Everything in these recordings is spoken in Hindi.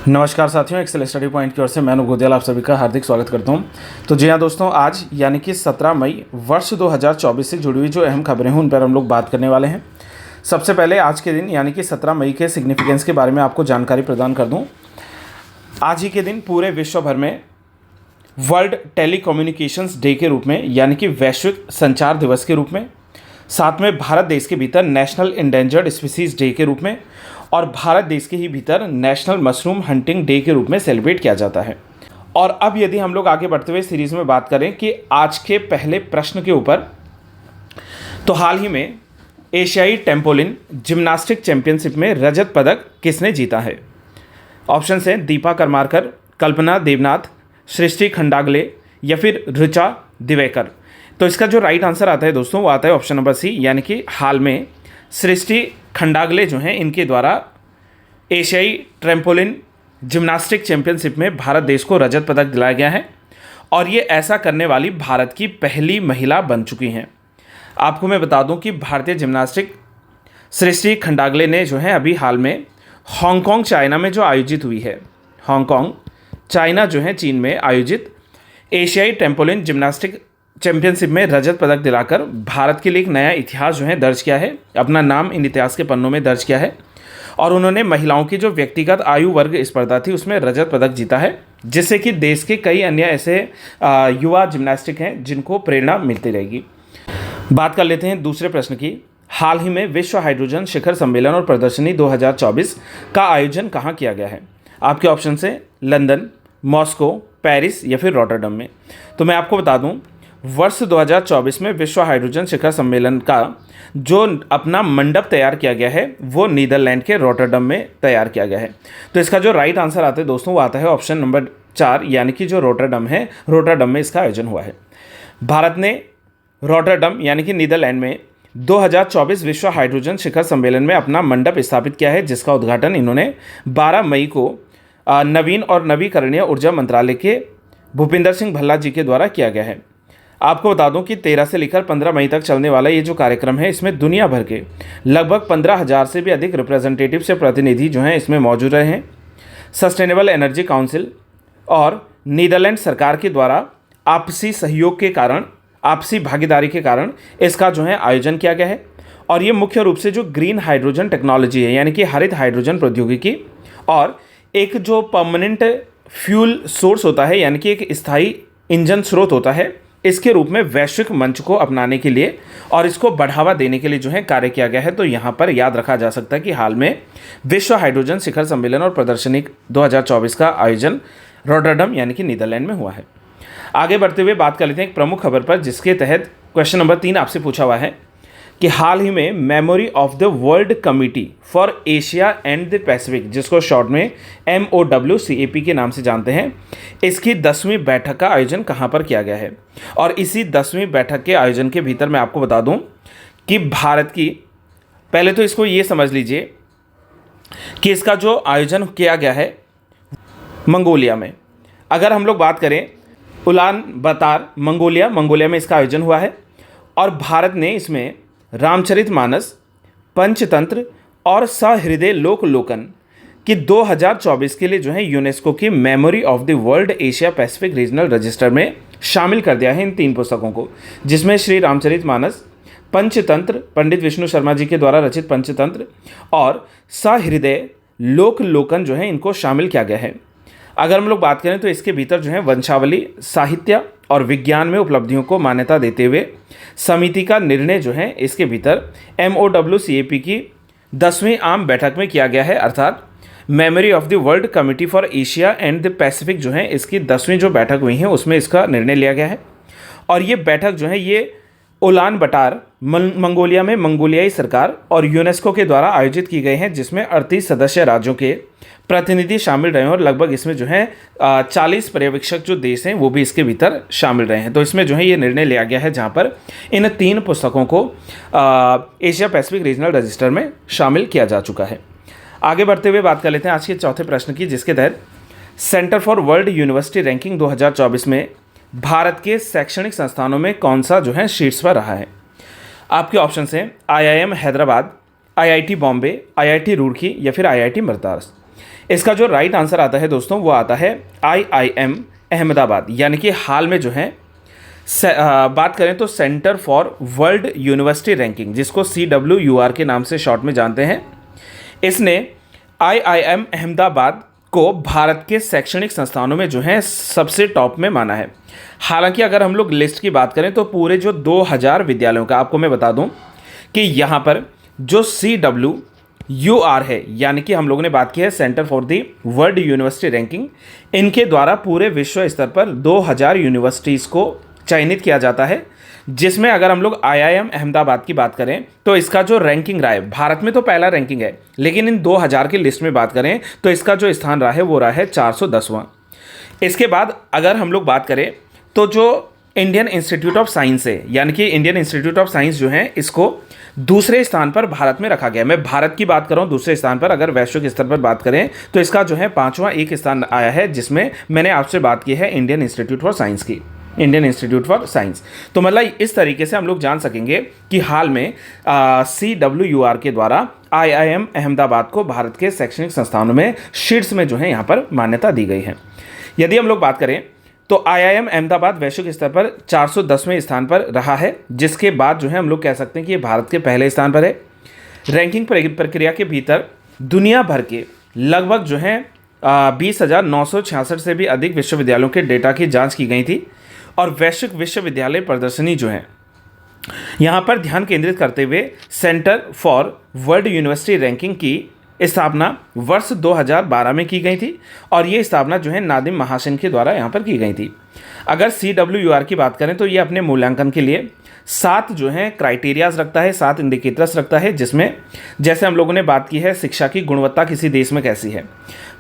नमस्कार साथियों, एक्सेल स्टडी पॉइंट की ओर से मैं अनु गोदियाल आप सभी का हार्दिक स्वागत करता हूं। तो जी हाँ दोस्तों, आज यानी कि 17 मई वर्ष 2024 से जुड़ी हुई जो अहम खबरें हैं उन पर हम लोग बात करने वाले हैं। सबसे पहले आज के दिन यानी कि 17 मई के सिग्निफिकेंस के बारे में आपको जानकारी प्रदान कर दूँ। आज ही के दिन पूरे विश्व भर में वर्ल्ड टेलीकम्युनिकेशंस डे के रूप में यानी कि वैश्विक संचार दिवस के रूप में, साथ में भारत देश के भीतर नेशनल इंडेंजर्ड स्पीसीज डे के रूप में और भारत देश के ही भीतर नेशनल मशरूम हंटिंग डे के रूप में सेलिब्रेट किया जाता है। और अब यदि हम लोग आगे बढ़ते हुए सीरीज़ में बात करें कि आज के पहले प्रश्न के ऊपर, तो हाल ही में एशियाई टेम्पोलिन जिम्नास्टिक चैंपियनशिप में रजत पदक किसने जीता है? ऑप्शन हैं दीपा करमारकर, कल्पना देवनाथ, सृष्टि खंडागले या फिर ऋचा दिवेकर। तो इसका जो राइट आंसर आता है दोस्तों वो आता है ऑप्शन नंबर सी, यानी कि हाल में सृष्टि खंडागले जो हैं इनके द्वारा एशियाई ट्रैम्पोलिन जिम्नास्टिक चैंपियनशिप में भारत देश को रजत पदक दिलाया गया है और ये ऐसा करने वाली भारत की पहली महिला बन चुकी हैं। आपको मैं बता दूं कि भारतीय जिम्नास्टिक सृष्टि खंडागले ने जो है अभी हाल में हांगकांग चाइना में जो आयोजित हुई है, हांगकांग चाइना जो है चीन में आयोजित एशियाई ट्रैम्पोलिन जिम्नास्टिक चैंपियनशिप में रजत पदक दिलाकर भारत के लिए एक नया इतिहास जो है दर्ज किया है, अपना नाम इन इतिहास के पन्नों में दर्ज किया है। और उन्होंने महिलाओं की जो व्यक्तिगत आयु वर्ग स्पर्धा थी उसमें रजत पदक जीता है, जिससे कि देश के कई अन्य ऐसे युवा जिम्नास्टिक हैं जिनको प्रेरणा मिलती रहेगी। बात कर लेते हैं दूसरे प्रश्न की। हाल ही में विश्व हाइड्रोजन शिखर सम्मेलन और प्रदर्शनी 2024 का आयोजन कहाँ किया गया है? आपके ऑप्शन से लंदन, मॉस्को, पेरिस या फिर रॉटरडम में। तो मैं आपको बता दूं, वर्ष 2024 में विश्व हाइड्रोजन शिखर सम्मेलन का जो अपना मंडप तैयार किया गया है वो नीदरलैंड के रॉटरडम में तैयार किया गया है। तो इसका जो राइट आंसर आता है दोस्तों वो आता है ऑप्शन नंबर 4, यानी कि जो रॉटरडम है, रॉटरडम में इसका आयोजन हुआ है। भारत ने रॉटरडम यानी कि नीदरलैंड में 2024 विश्व हाइड्रोजन शिखर सम्मेलन में अपना मंडप स्थापित किया है, जिसका उद्घाटन इन्होंने 12 मई को नवीन और नवीकरणीय ऊर्जा मंत्रालय के भूपिंदर सिंह भल्ला जी के द्वारा किया गया है। आपको बता दूं कि 13 से लेकर 15 मई तक चलने वाला ये जो कार्यक्रम है इसमें दुनिया भर के लगभग 15,000 से भी अधिक रिप्रेजेंटेटिव से प्रतिनिधि जो हैं इसमें मौजूद रहे हैं। सस्टेनेबल एनर्जी काउंसिल और नीदरलैंड सरकार के द्वारा आपसी सहयोग के कारण, आपसी भागीदारी के कारण इसका जो है आयोजन किया गया है। और ये मुख्य रूप से जो ग्रीन हाइड्रोजन टेक्नोलॉजी है यानी कि हरित हाइड्रोजन प्रौद्योगिकी और एक जो परमानेंट फ्यूल सोर्स होता है यानी कि एक स्थायी ईंधन स्रोत होता है, इसके रूप में वैश्विक मंच को अपनाने के लिए और इसको बढ़ावा देने के लिए जो है कार्य किया गया है। तो यहाँ पर याद रखा जा सकता है कि हाल में विश्व हाइड्रोजन शिखर सम्मेलन और प्रदर्शनी 2024 का आयोजन रॉटरडम यानी कि नीदरलैंड में हुआ है। आगे बढ़ते हुए बात कर लेते हैं एक प्रमुख खबर पर, जिसके तहत क्वेश्चन नंबर 3 आपसे पूछा हुआ है कि हाल ही में memory of the world committee for Asia and the Pacific, जिसको शॉर्ट में MOWCAP के नाम से जानते हैं, इसकी 10वीं बैठक का आयोजन कहाँ पर किया गया है? और इसी 10वीं बैठक के आयोजन के भीतर मैं आपको बता दूं कि भारत की, पहले तो इसको ये समझ लीजिए कि इसका जो आयोजन किया गया है मंगोलिया में। अगर हम लोग बात करें उलान बातर मंगोलिया में इसका आयोजन हुआ है और भारत ने इसमें रामचरितमानस, पंचतंत्र और सहृदय लोकलोकन की 2024 के लिए जो है यूनेस्को की memory of the world Asia Pacific regional register में शामिल कर दिया है इन 3 पुस्तकों को, जिसमें श्री रामचरितमानस, पंचतंत्र पंडित विष्णु शर्मा जी के द्वारा रचित पंचतंत्र और सहृदय लोकलोकन जो है इनको शामिल किया गया है। अगर हम लोग बात करें तो इसके भीतर जो है वंशावली, साहित्य और विज्ञान में उपलब्धियों को मान्यता देते हुए समिति का निर्णय जो है इसके भीतर MOWCAP की 10वीं आम बैठक में किया गया है, अर्थात memory of the world committee for Asia and the Pacific जो है इसकी 10वीं जो बैठक हुई है उसमें इसका निर्णय लिया गया है। और ये बैठक जो है ये उलान बातर मंगोलिया में मंगोलियाई सरकार और यूनेस्को के द्वारा आयोजित की गई हैं, जिसमें 38 सदस्य राज्यों के प्रतिनिधि शामिल रहे हैं और लगभग इसमें जो है 40 पर्यवेक्षक जो देश हैं वो भी इसके भीतर शामिल रहे हैं। तो इसमें जो है ये निर्णय लिया गया है जहाँ पर इन 3 पुस्तकों को एशिया पैसिफिक रीजनल रजिस्टर में शामिल किया जा चुका है। आगे बढ़ते हुए बात कर लेते हैं आज के चौथे प्रश्न की, जिसके तहत centre for world university ranking 2024 में भारत के शैक्षणिक संस्थानों में कौन सा जो है शीर्ष पर रहा है? आपके ऑप्शन हैं IIM Hyderabad, IIT Bombay, IIT Roorkee या फिर IIT मद्रास। इसका जो राइट आंसर आता है दोस्तों वो आता है IIM अहमदाबाद, यानी कि हाल में जो है बात करें तो centre for world university ranking, जिसको CWUR के नाम से शॉर्ट में जानते हैं, इसने IIM अहमदाबाद को भारत के शैक्षणिक संस्थानों में जो है सबसे टॉप में माना है। हालांकि अगर हम लोग लिस्ट की बात करें तो पूरे जो 2000 विद्यालयों का, आपको मैं बता दूं कि यहाँ पर जो CWUR है, यानी कि हम लोगों ने बात की है centre for the world university ranking, इनके द्वारा पूरे विश्व स्तर पर 2000 यूनिवर्सिटीज़ को चयनित किया जाता है, जिसमें अगर हम लोग IIM अहमदाबाद की बात करें तो इसका जो रैंकिंग रहा है, भारत में तो पहला रैंकिंग है, लेकिन इन 2000 की लिस्ट में बात करें तो इसका जो स्थान रहा है वो रहा है 410वां। इसके बाद अगर हम लोग बात करें तो जो इंडियन इंस्टीट्यूट ऑफ साइंस है, यानी कि इंडियन इंस्टीट्यूट ऑफ साइंस जो है, इसको दूसरे स्थान पर भारत में रखा गया। मैं भारत की बात कर रहा हूँ दूसरे स्थान पर, अगर वैश्विक स्तर पर बात करें तो इसका जो है 5वां एक स्थान आया है, जिसमें मैंने आपसे बात की है इंडियन इंस्टीट्यूट फॉर साइंस की, इंडियन इंस्टीट्यूट फॉर साइंस। तो मतलब इस तरीके से हम लोग जान सकेंगे कि हाल में CWUR के द्वारा IIM अहमदाबाद को भारत के शैक्षणिक संस्थानों में शीर्ष में जो है यहाँ पर मान्यता दी गई है। यदि हम लोग बात करें तो IIM अहमदाबाद वैश्विक स्तर पर 410वें स्थान पर रहा है, जिसके बाद जो है हम लोग कह सकते हैं कि ये भारत के पहले स्थान पर है। रैंकिंग प्रक्रिया के भीतर दुनिया भर के लगभग जो है 20,966 से भी अधिक विश्वविद्यालयों के डेटा की जांच की गई थी, और वैश्विक विश्वविद्यालय प्रदर्शनी जो है यहाँ पर ध्यान केंद्रित करते हुए centre for world university ranking की स्थापना वर्ष 2012 में की गई थी, और ये स्थापना जो है नादिम महासेन के द्वारा यहाँ पर की गई थी। अगर CWUR की बात करें तो ये अपने मूल्यांकन के लिए 7 जो है क्राइटेरियाज रखता है, 7 इंडिकेटर्स रखता है, जिसमें जैसे हम लोगों ने बात की है शिक्षा की गुणवत्ता किसी देश में कैसी है,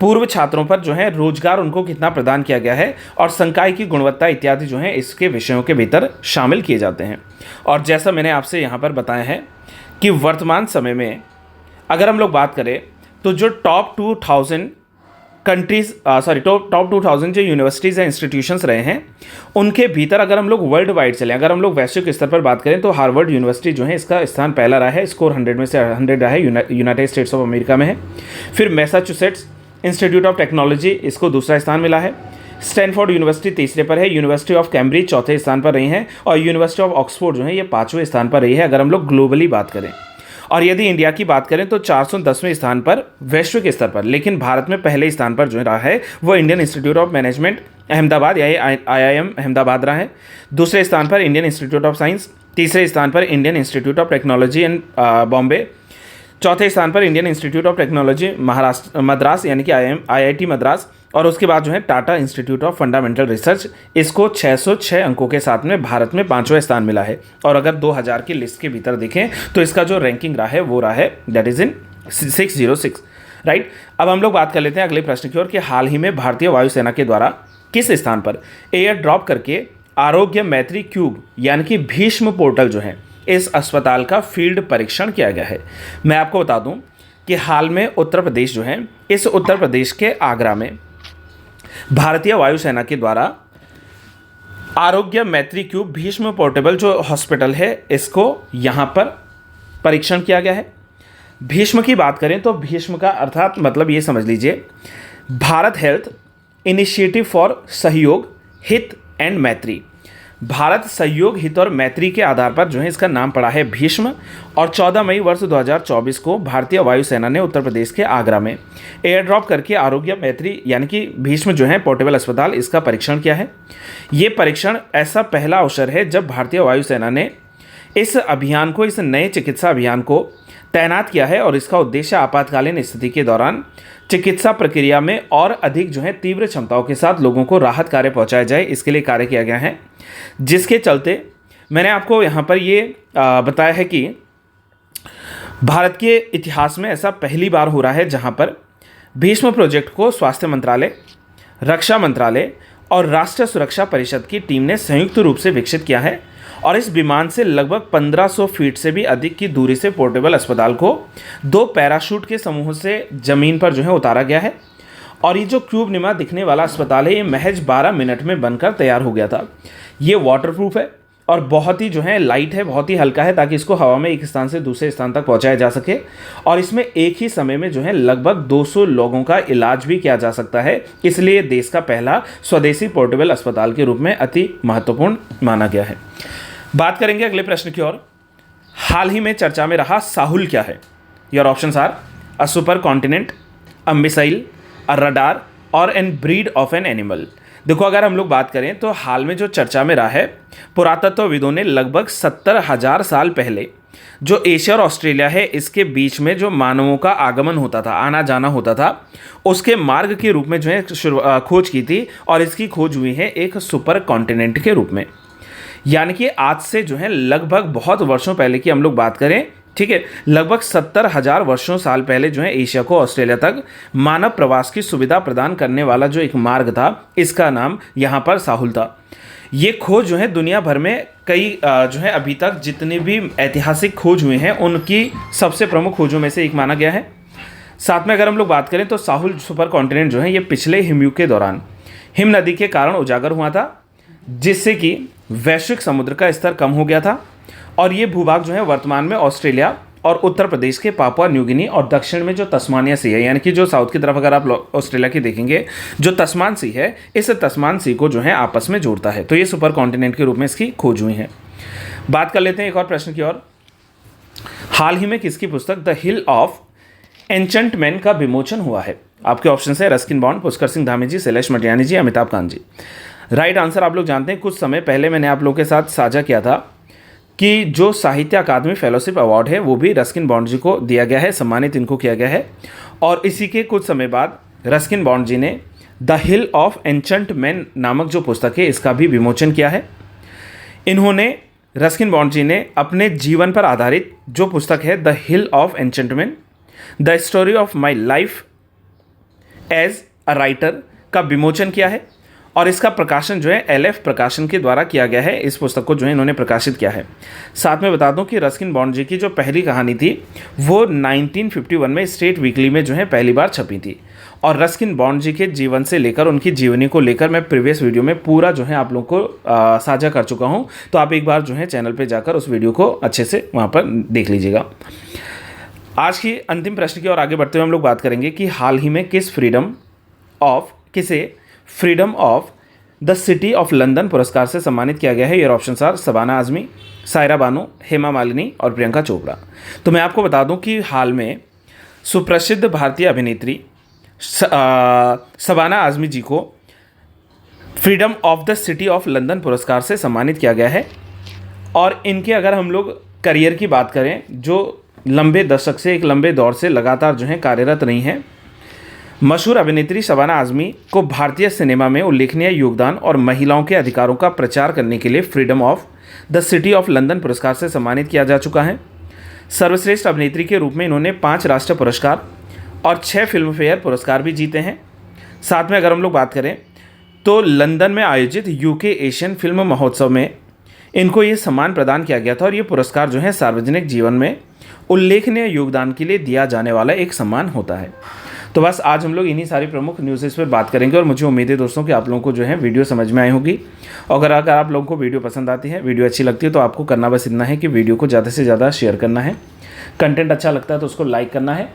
पूर्व छात्रों पर जो है रोजगार उनको कितना प्रदान किया गया है, और संकाय की गुणवत्ता इत्यादि जो है इसके विषयों के भीतर शामिल किए जाते हैं। और जैसा मैंने आपसे यहाँ पर बताया है कि वर्तमान समय में अगर हम लोग बात करें तो जो टॉप 2000 कंट्रीज टॉप 2000 जो यूनिवर्सिटीज़ या इंस्टीट्यूशंस रहे हैं, उनके भीतर अगर हम लोग वर्ल्ड वाइड चलें, अगर हम लोग वैश्विक स्तर पर बात करें तो हार्वर्ड यूनिवर्सिटी जो है इसका स्थान पहला रहा है, स्कोर 100 में से 100 रहा है, यूनाइटेड स्टेट्स ऑफ अमेरिका में है। फिर मैसाचुसेट्स इंस्टीट्यूट ऑफ टेक्नोलॉजी, इसको दूसरा स्थान मिला है। स्टैनफोर्ड यूनिवर्सिटी तीसरे पर है, यूनिवर्सिटी ऑफ कैम्ब्रिज चौथे स्थान पर रही हैं, और यूनिवर्सिटी ऑफ ऑक्सफोर्ड जो है ये 5वें स्थान पर रही है अगर हम लोग ग्लोबली बात करें। और यदि इंडिया की बात करें तो 410वें स्थान पर वैश्विक स्तर पर, लेकिन भारत में पहले स्थान पर जो रहा है वो Indian institute of management Ahmedabad या IIM अहमदाबाद रहा है। दूसरे स्थान पर इंडियन इंस्टीट्यूट ऑफ साइंस, तीसरे स्थान पर Indian institute of technology and Bombay, चौथे स्थान पर Indian institute of technology Madras यानी कि IIT मद्रास, और उसके बाद जो है Tata institute of fundamental research, इसको 606 अंकों के साथ में भारत में 5वां स्थान मिला है। और अगर 2000 की लिस्ट के भीतर देखें तो इसका जो रैंकिंग रहा है वो रहा है दैट इज़ इन 606, राइट। अब हम लोग बात कर लेते हैं अगले प्रश्न की ओर कि हाल ही में भारतीय वायुसेना के द्वारा किस स्थान पर एयर ड्रॉप करके आरोग्य मैत्री क्यूब यानी कि भीष्म पोर्टल जो है इस अस्पताल का फील्ड परीक्षण किया गया है। मैं आपको बता दूं कि हाल में उत्तर प्रदेश जो है, इस उत्तर प्रदेश के आगरा में भारतीय वायुसेना के द्वारा आरोग्य मैत्री क्यूब भीष्म पोर्टेबल जो हॉस्पिटल है इसको यहाँ पर परीक्षण किया गया है। भीष्म की बात करें तो भीष्म का अर्थात मतलब ये समझ लीजिए भारत हेल्थ इनिशिएटिव फॉर सहयोग हित एंड मैत्री, भारत सहयोग हित और मैत्री के आधार पर जो है इसका नाम पड़ा है भीष्म। और 14 मई वर्ष 2024 को भारतीय वायुसेना ने उत्तर प्रदेश के आगरा में एयर ड्रॉप करके आरोग्य मैत्री यानी कि भीष्म जो है पोर्टेबल अस्पताल इसका परीक्षण किया है। ये परीक्षण ऐसा पहला अवसर है जब भारतीय वायुसेना ने इस अभियान को, इस नए चिकित्सा अभियान को तैनात किया है, और इसका उद्देश्य आपातकालीन स्थिति के दौरान चिकित्सा प्रक्रिया में और अधिक जो है तीव्र क्षमताओं के साथ लोगों को राहत कार्य पहुंचाया जाए, इसके लिए कार्य किया गया है। जिसके चलते मैंने आपको यहाँ पर ये बताया है कि भारत के इतिहास में ऐसा पहली बार हो रहा है जहाँ पर भीष्म प्रोजेक्ट को स्वास्थ्य मंत्रालय, रक्षा मंत्रालय और राष्ट्रीय सुरक्षा परिषद की टीम ने संयुक्त रूप से विकसित किया है। और इस विमान से लगभग 1500 फीट से भी अधिक की दूरी से पोर्टेबल अस्पताल को 2 पैराशूट के समूह से ज़मीन पर जो है उतारा गया है। और ये जो क्यूब निमा दिखने वाला अस्पताल है ये महज 12 मिनट में बनकर तैयार हो गया था। ये वाटरप्रूफ है और बहुत ही जो है लाइट है, बहुत ही हल्का है, ताकि इसको हवा में एक स्थान से दूसरे स्थान तक पहुंचाया जा सके। और इसमें एक ही समय में जो है लगभग 200 लोगों का इलाज भी किया जा सकता है, इसलिए देश का पहला स्वदेशी पोर्टेबल अस्पताल के रूप में अति महत्वपूर्ण माना गया है। बात करेंगे अगले प्रश्न की ओर। हाल ही में चर्चा में रहा साहुल क्या है? Your options are a supercontinent, a missile, a radar और an breed of an animal. देखो, अगर हम लोग बात करें तो हाल में जो चर्चा में रहा है, पुरातत्वविदों ने लगभग 70,000 साल पहले जो एशिया और ऑस्ट्रेलिया है इसके बीच में जो मानवों का आगमन होता था, आना जाना होता था, उसके मार्ग के रूप में जो है खोज की थी। और इसकी खोज हुई है एक सुपर कॉन्टिनेंट के रूप में। यानी कि आज से जो है लगभग बहुत वर्षों पहले की हम लोग बात करें, ठीक है, लगभग 70,000 वर्षों साल पहले जो है एशिया को ऑस्ट्रेलिया तक मानव प्रवास की सुविधा प्रदान करने वाला जो एक मार्ग था, इसका नाम यहाँ पर साहुल था। ये खोज जो है दुनिया भर में कई जो है अभी तक जितने भी ऐतिहासिक खोज हुए हैं उनकी सबसे प्रमुख खोजों में से एक माना गया है। साथ में अगर हम लोग बात करें तो साहुल सुपर कॉन्टिनेंट जो है ये पिछले हिमयुग के दौरान हिम नदी के कारण उजागर हुआ था, जिससे कि वैश्विक समुद्र का स्तर कम हो गया था। और ये भूभाग जो है वर्तमान में ऑस्ट्रेलिया और उत्तर प्रदेश के पापुआ न्यू गिनी और दक्षिण में जो तस्मानिया सी है, यानी कि जो साउथ की तरफ अगर आप ऑस्ट्रेलिया की देखेंगे, जो तस्मान सी है, इस तस्मान सी को जो है आपस में जोड़ता है। तो ये सुपर कॉन्टिनेंट के रूप में इसकी खोज हुई है। बात कर लेते हैं एक और प्रश्न की ओर। हाल ही में किसकी पुस्तक the hill of ancient man का विमोचन हुआ है? आपके ऑप्शन है रस्किन बॉन्ड, पुष्कर सिंह धामी जी, शैलेश मटियानी जी, अमिताभ कांत जी। राइट आंसर आप लोग जानते हैं, कुछ समय पहले मैंने आप लोगों के साथ साझा किया था कि जो साहित्य अकादमी फेलोशिप अवार्ड है वो भी रस्किन बॉन्ड जी को दिया गया है, सम्मानित इनको किया गया है। और इसी के कुछ समय बाद रस्किन बॉन्ड जी ने the hill of ancient man नामक जो पुस्तक है इसका भी विमोचन किया है। इन्होंने रस्किन बॉन्ड जी ने अपने जीवन पर आधारित जो पुस्तक है the hill of ancient man, the story of my life as a writer का विमोचन किया है। और इसका प्रकाशन जो है LF प्रकाशन के द्वारा किया गया है। इस पुस्तक को जो है इन्होंने प्रकाशित किया है। साथ में बता दूं कि रस्किन बॉन्ड जी की जो पहली कहानी थी वो 1951 में स्टेट वीकली में जो है पहली बार छपी थी। और रस्किन बॉन्ड जी के जीवन से लेकर उनकी जीवनी को लेकर मैं प्रीवियस वीडियो में पूरा जो है आप लोगों को साझा कर चुका हूँ। तो आप एक बार जो है चैनल पर जाकर उस वीडियो को अच्छे से वहाँ पर देख लीजिएगा। आज की अंतिम प्रश्न की ओर आगे बढ़ते हुए हम लोग बात करेंगे कि हाल ही में किसे freedom of the city of London पुरस्कार से सम्मानित किया गया है। ये ऑप्शंस आर शबाना आजमी, सायरा बानो, हेमा मालिनी और प्रियंका चोपड़ा। तो मैं आपको बता दूं कि हाल में सुप्रसिद्ध भारतीय अभिनेत्री शबाना आजमी जी को freedom of the city of London पुरस्कार से सम्मानित किया गया है। और इनके अगर हम लोग करियर की बात करें, जो लंबे दशक से एक लंबे दौर से लगातार जो है कार्यरत रही हैं, मशहूर अभिनेत्री शबाना आजमी को भारतीय सिनेमा में उल्लेखनीय योगदान और महिलाओं के अधिकारों का प्रचार करने के लिए freedom of the city of London पुरस्कार से सम्मानित किया जा चुका है। सर्वश्रेष्ठ अभिनेत्री के रूप में इन्होंने 5 राष्ट्रीय पुरस्कार और 6 फिल्म फेयर पुरस्कार भी जीते हैं। साथ में अगर हम लोग बात करें तो लंदन में आयोजित UK एशियन फिल्म महोत्सव में इनको ये सम्मान प्रदान किया गया था। और ये पुरस्कार जो है सार्वजनिक जीवन में उल्लेखनीय योगदान के लिए दिया जाने वाला एक सम्मान होता है। तो बस आज हम लोग इन्हीं सारी प्रमुख न्यूज़ पर बात करेंगे। और मुझे उम्मीद है दोस्तों कि आप लोगों को जो है वीडियो समझ में आई होगी। और अगर आप लोगों को वीडियो पसंद आती है, वीडियो अच्छी लगती है, तो आपको करना बस इतना है कि वीडियो को ज़्यादा से ज़्यादा शेयर करना है। कंटेंट अच्छा लगता है तो उसको लाइक करना है।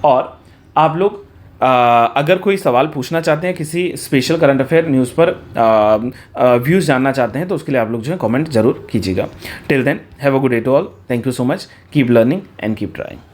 और आप लोग अगर कोई सवाल पूछना चाहते हैं, किसी स्पेशल करंट अफेयर न्यूज़ पर व्यूज़ जानना चाहते हैं, तो उसके लिए आप लोग जो है कमेंट जरूर कीजिएगा। Till then have a good day to all. Thank you so much. Keep learning and keep trying.